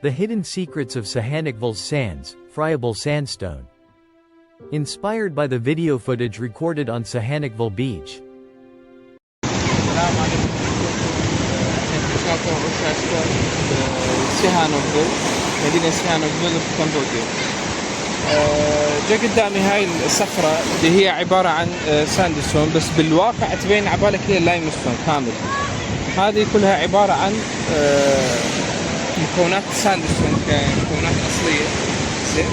The hidden secrets of Sihanokveill's sands, friable sandstone. Inspired by the video footage recorded on Sihanokveill Beach. السلام عليكم. انتشار سيهانوكفيل، مدينة سيهانوكفيل في كمبوديا. جا قدامي هاي الصخرة اللي هي عبارة عن ساندستون، بس بالواقع تبين عبالك هي لايمستون كامل. هذه كلها عبارة عن مكونات الساندستون كمكونات أصلية. زين.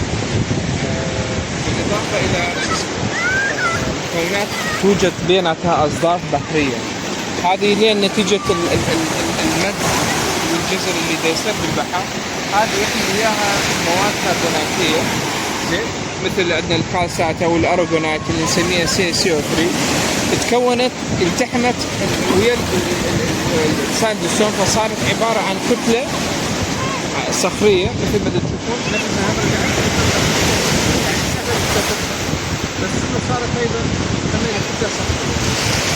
بالإضافة إلى مكونات توجد بيناتها أصداف بحرية. هذه هي نتيجة المد والجزر اللي يصير بالبحر. هذه يحمل إياها مواد كربوناتية، زين، مثل عندنا الكالسات أو الأرجونات اللي نسميها CO3. تكونت التحمت ويا الساندستون، فصارت عبارة عن كتلة صخرية مثل ما تشوفون. بس صارت أيضا نسميها كتلة صخرية.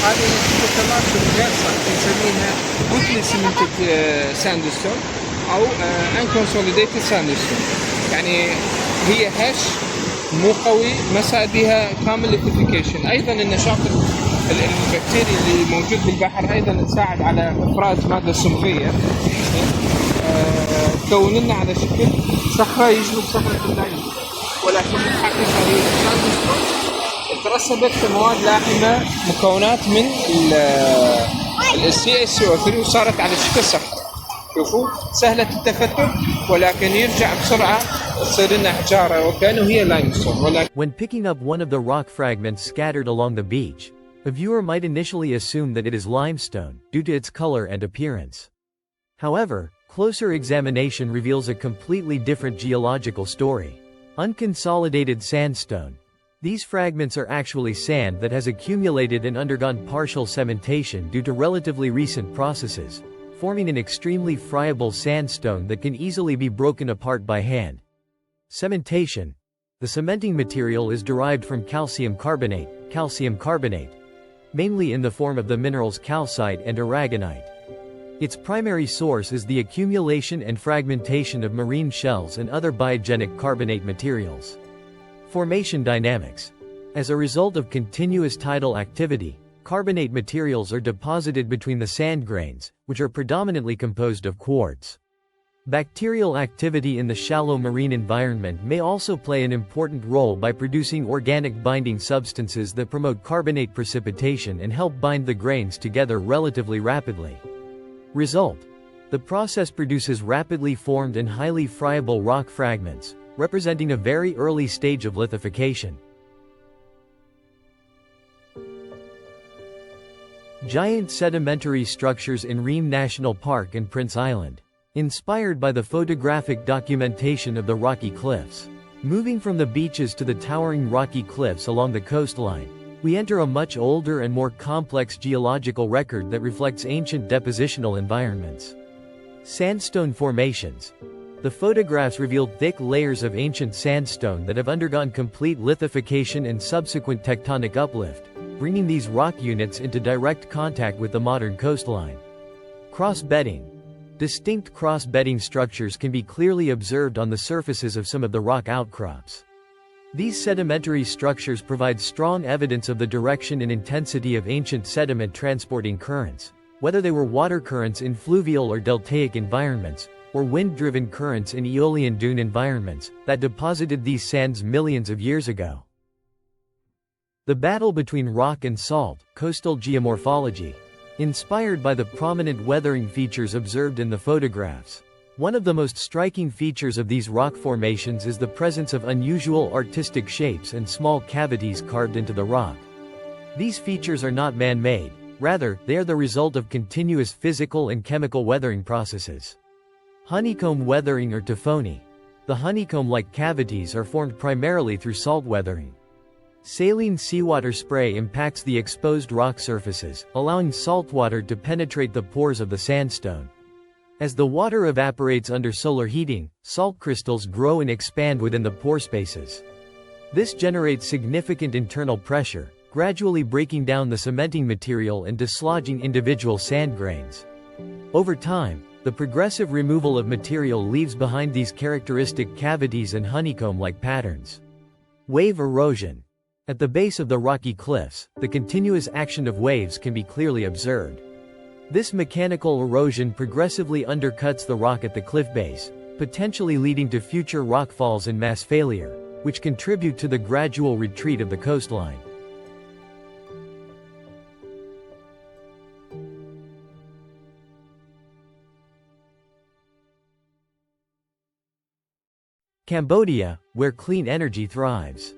هذه نتيجة تماسك غير صحي نسميها كتلة سيمنتد ساندستون أو unconsolidated sandstone. يعني هي هش مو قوي، ما صار بها كامل ليكوفيكيشن. أيضا النشاط البكتيري اللي موجود بالبحر أيضا تساعد على إفراز مادة سمغية تكون لنا على شكل صخرة يشبه صخرة اللايم، ولكن الحقيقة هي ساندستون ترسبت كمواد لاحمة مكونات من ال CaCO3 وصارت على شكل صخرة. شوفوا سهلة التفتت، ولكن يرجع بسرعة تصير لنا حجارة وكأنه هي لايمستون. When picking up one of the rock fragments scattered along the beach, a viewer might initially assume that it is limestone, due to its color and appearance. However, closer examination reveals a completely different geological story. Unconsolidated sandstone. These fragments are actually sand that has accumulated and undergone partial cementation due to relatively recent processes, forming an extremely friable sandstone that can easily be broken apart by hand. Cementation. The cementing material is derived from calcium carbonate, mainly in the form of the minerals calcite and aragonite. Its primary source is the accumulation and fragmentation of marine shells and other biogenic carbonate materials. Formation dynamics. As a result of continuous tidal activity, carbonate materials are deposited between the sand grains, which are predominantly composed of quartz. Bacterial activity in the shallow marine environment may also play an important role by producing organic binding substances that promote carbonate precipitation and help bind the grains together relatively rapidly. Result: the process produces rapidly formed and highly friable rock fragments, representing a very early stage of lithification. Giant sedimentary structures in Reem National Park and Prince Island. Inspired by the photographic documentation of the rocky cliffs. Moving from the beaches to the towering rocky cliffs along the coastline, we enter a much older and more complex geological record that reflects ancient depositional environments. Sandstone formations. The photographs revealed thick layers of ancient sandstone that have undergone complete lithification and subsequent tectonic uplift, bringing these rock units into direct contact with the modern coastline. Cross-bedding. Distinct cross-bedding structures can be clearly observed on the surfaces of some of the rock outcrops. These sedimentary structures provide strong evidence of the direction and intensity of ancient sediment transporting currents, whether they were water currents in fluvial or deltaic environments, or wind-driven currents in aeolian dune environments, that deposited these sands millions of years ago. The battle between rock and salt, coastal geomorphology. Inspired by the prominent weathering features observed in the photographs. One of the most striking features of these rock formations is the presence of unusual artistic shapes and small cavities carved into the rock. These features are not man-made, rather, they are the result of continuous physical and chemical weathering processes. Honeycomb weathering or taphony. The honeycomb-like cavities are formed primarily through salt weathering. Saline seawater spray impacts the exposed rock surfaces, allowing salt water to penetrate the pores of the sandstone. As the water evaporates under solar heating, salt crystals grow and expand within the pore spaces. This generates significant internal pressure, gradually breaking down the cementing material and dislodging individual sand grains. Over time, The progressive removal of material leaves behind these characteristic cavities and honeycomb-like patterns. Wave erosion. At the base of the rocky cliffs, the continuous action of waves can be clearly observed. This mechanical erosion progressively undercuts the rock at the cliff base, potentially leading to future rockfalls and mass failure, which contribute to the gradual retreat of the coastline. Cambodia, where clean energy thrives.